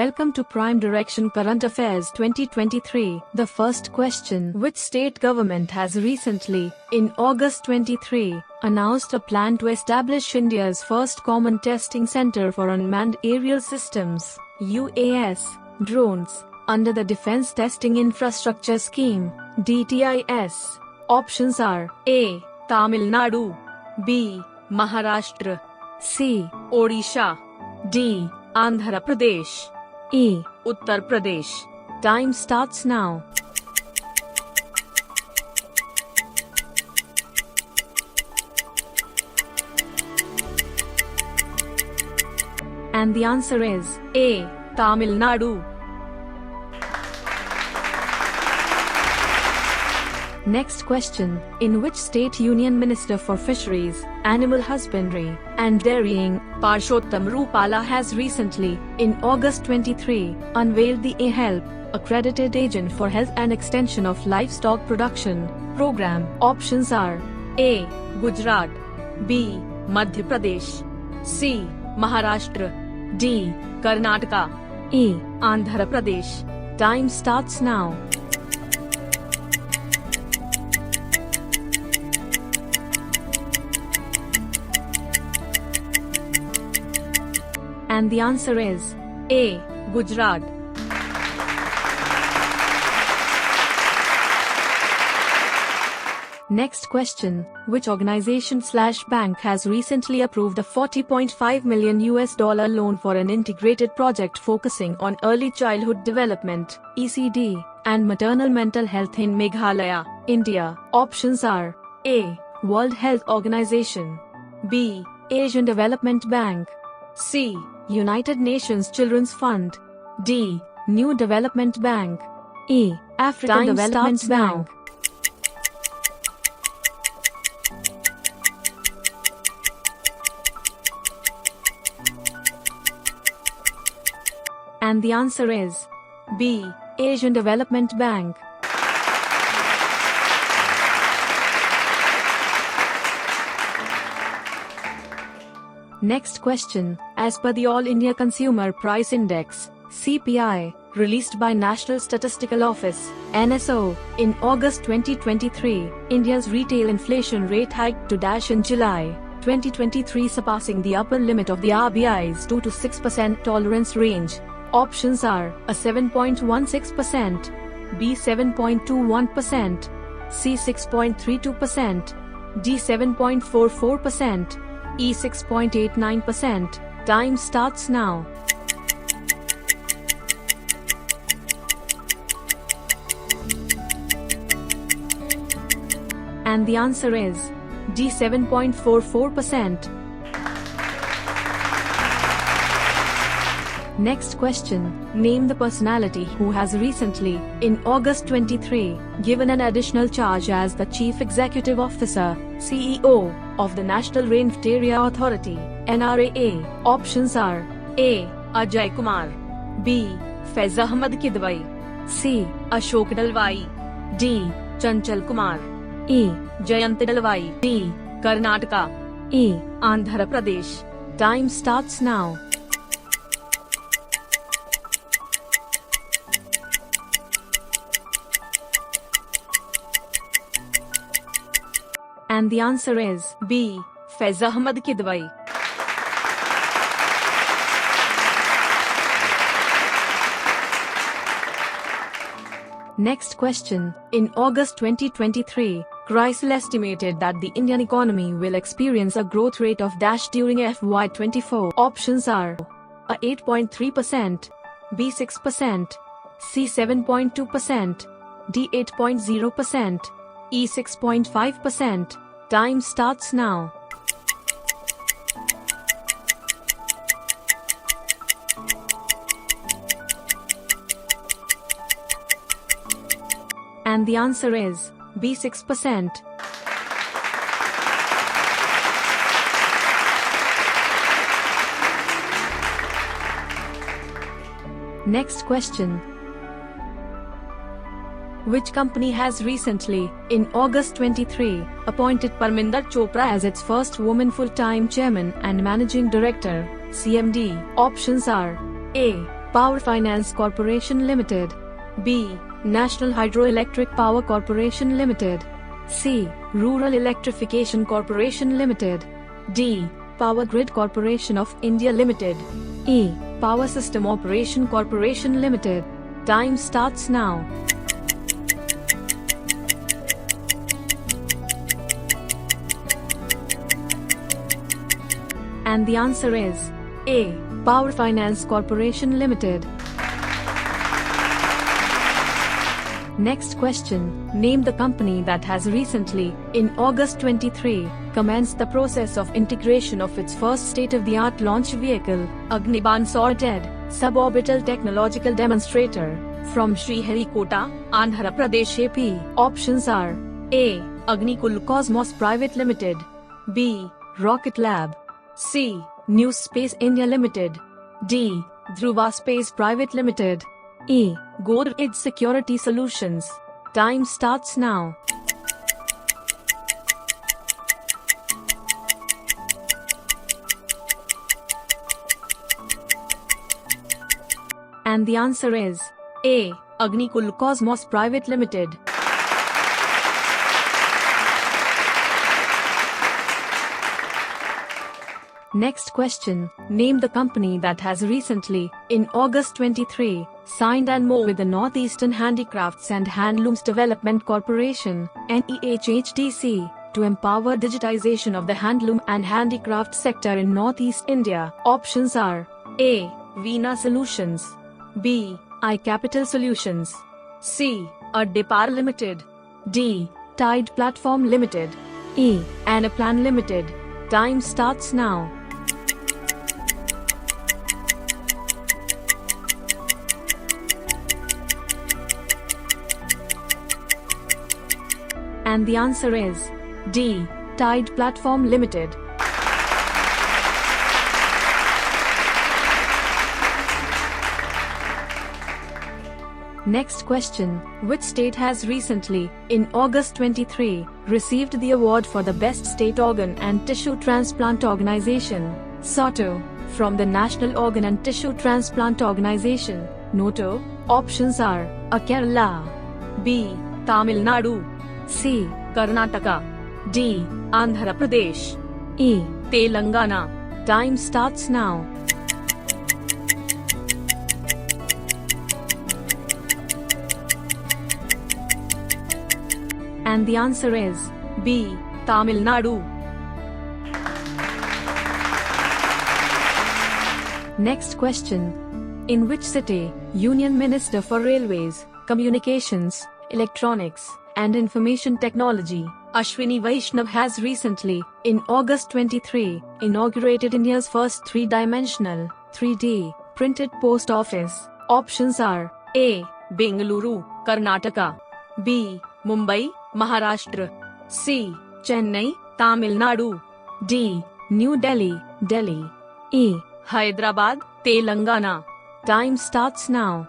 Welcome to Prime Direction Current Affairs 2023. The first question: which state government has recently, in August 23, announced a plan to establish India's first common testing center for unmanned aerial systems (UAS) drones under the Defense Testing Infrastructure Scheme (DTIS)? Options are A. Tamil Nadu, B. Maharashtra, C. Odisha, D. Andhra Pradesh, E. Uttar Pradesh. Time starts now. And the answer is A. Tamil Nadu. Next question: in which state Union Minister for Fisheries, Animal Husbandry and Dairying, Parshottam Rupala has recently, in August 23, unveiled the A-Help, Accredited Agent for Health and Extension of Livestock Production program? Options are A. Gujarat, B. Madhya Pradesh, C. Maharashtra, D. Karnataka, E. Andhra Pradesh. Time starts now. And the answer is A. Gujarat. Next question: which organization/bank has recently approved a $40.5 million loan for an integrated project focusing on early childhood development (ECD) and maternal mental health in Meghalaya, India? Options are A. World Health Organization, B. Asian Development Bank, C. United Nations Children's Fund, D. New Development Bank, E. African Development Bank. And the answer is B. Asian Development Bank. Next question: as per the All India Consumer Price Index (CPI) released by National Statistical Office (NSO) in August 2023, India's retail inflation rate hiked to dash in July 2023, surpassing the upper limit of the RBI's 2 to 6% tolerance range. Options are A. 7.16%, B. 7.21%, C. 6.32%, D. 7.44%, E. 6.89%. Time starts now. And the answer is D. 7.44%. Next question: name the personality who has recently, in August 23, given an additional charge as the Chief Executive Officer (CEO) of the National Rainfed-Area Authority (NRAA). Options are A. Ajay Kumar, B. Faiz Ahmad Kidwai, C. Ashok Dalwai, D. Chanchal Kumar, E. Jayant Dalwai, D. Karnataka, E. Andhra Pradesh. Time starts now. And the answer is B. Faiz Ahmad Kidwai. Next question: in August 2023, CRISIL estimated that the Indian economy will experience a growth rate of dash during FY24. Options are A. 8.3%, B. 6%, C. 7.2%, D. 8.0%, E. 6.5%. Time starts now. And the answer is B. 6%. Next question: which company has recently, in August 23, appointed Parminder Chopra as its first woman full-time chairman and managing director, CMD? Options are A. Power Finance Corporation Limited. B. National Hydroelectric Power Corporation Limited. C. Rural Electrification Corporation Limited. D. Power Grid Corporation of India Limited. E. Power System Operation Corporation Limited. Time starts now. And the answer is A. Power Finance Corporation Limited. Next question. Name the company that has recently, in August 23, commenced the process of integration of its first state-of-the-art launch vehicle, Agniban sorted suborbital technological demonstrator, from Sriharikota, Andhra Pradesh AP. Options are A. Agnikul Cosmos Private Limited. B. Rocket Lab. C. New Space India Limited. D. Dhruva Space Private Limited. E. Godrej Security Solutions. Time starts now. And the answer is A. Agnikul Cosmos Private Limited. Next question. Name the company that has recently, in August 23, signed an MoU with the Northeastern Handicrafts and Handlooms Development Corporation, NEHDC, to empower digitization of the handloom and handicraft sector in Northeast India. Options are A. Veena Solutions. B. iCapital Solutions. C. Adepar Limited. D. Tide Platform Limited. E. Anaplan Limited. Time starts now. And the answer is D. Tide Platform Limited. Next question. Which state has recently, in August 23, received the award for the Best State Organ and Tissue Transplant Organization, SOTO, from the National Organ and Tissue Transplant Organization, NOTO? Options are A. Kerala. B. Tamil Nadu. C. Karnataka. D. Andhra Pradesh. E. Telangana. Time starts now. And the answer is B. Tamil Nadu. Next question. In which city, Union Minister for Railways, Communications, Electronics, and Information Technology, Ashwini Vaishnav has recently, in August 23, inaugurated India's first three-dimensional, 3D, printed post office? Options are A. Bengaluru, Karnataka. B. Mumbai, Maharashtra. C. Chennai, Tamil Nadu. D. New Delhi, Delhi. E. Hyderabad, Telangana. Time starts now.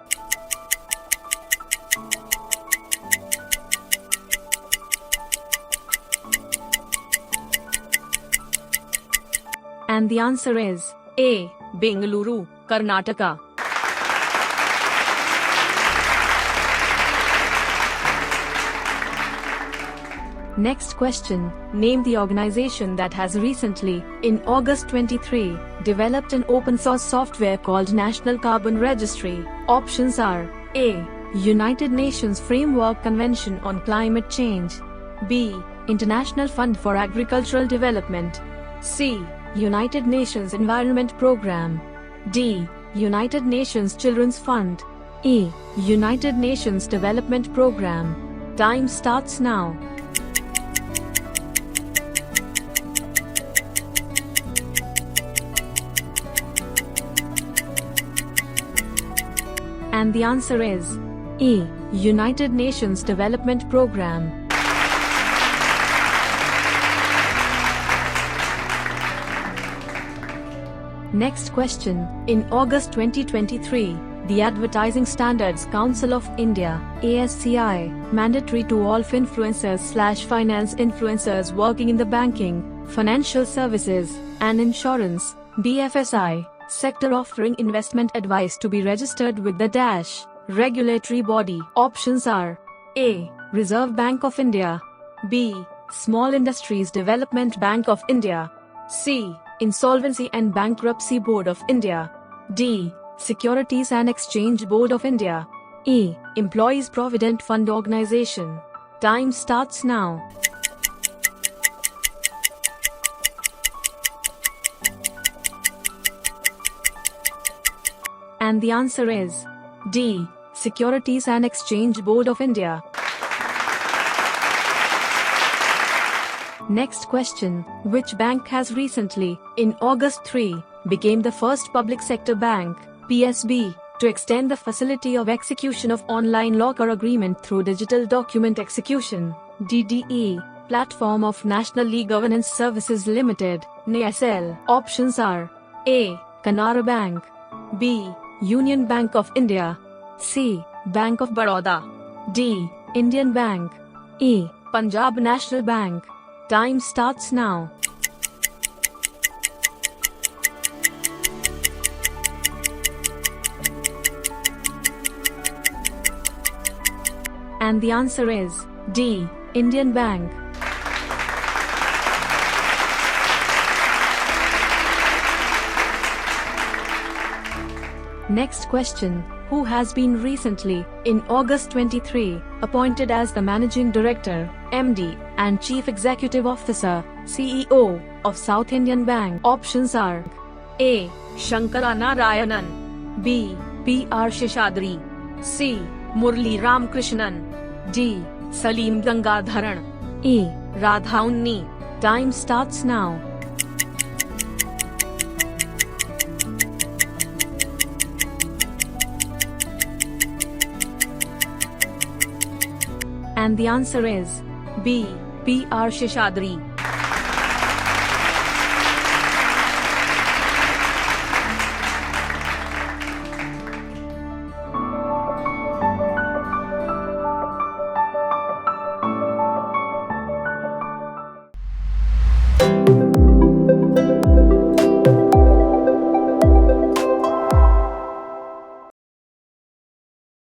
And the answer is A. Bengaluru, Karnataka. Next question. Name the organization that has recently, in August 23, developed an open-source software called National Carbon Registry. Options are A. United Nations Framework Convention on Climate Change. B. International Fund for Agricultural Development. C. United Nations Environment Program. D. United Nations Children's Fund. E. United Nations Development Program. Time starts now. And the answer is E. United Nations Development Program. Next question. In August 2023, the Advertising Standards Council of India, ASCI, mandatory to all finfluencers/finance influencers working in the banking, financial services, and insurance, BFSI, sector offering investment advice to be registered with the dash regulatory body. Options are A. Reserve Bank of India, B. Small Industries Development Bank of India, C. Insolvency and Bankruptcy Board of India, D. Securities and Exchange Board of India, E. Employees Provident Fund Organization. Time starts now. And the answer is D. Securities and Exchange Board of India. Next question. Which bank has recently, in August 3, became the first public sector bank, PSB, to extend the facility of execution of online locker agreement through digital document execution, DDE, platform of National E-Governance Services Limited, NASL? Options are A. Canara Bank, B. Union Bank of India, C. Bank of Baroda, D. Indian Bank, E. Punjab National Bank. Time starts now. And the answer is D. Indian Bank. Next question. Who has been recently, in August 23, appointed as the Managing Director, MD, and Chief Executive Officer, CEO, of South Indian Bank? Options are A. Shankara Narayanan, B. P.R. Sheshadri, C. Murli Ramkrishnan, D. Salim Gangadharan, E. Radha Unni. Time starts now. And the answer is B. P.R. Sheshadri.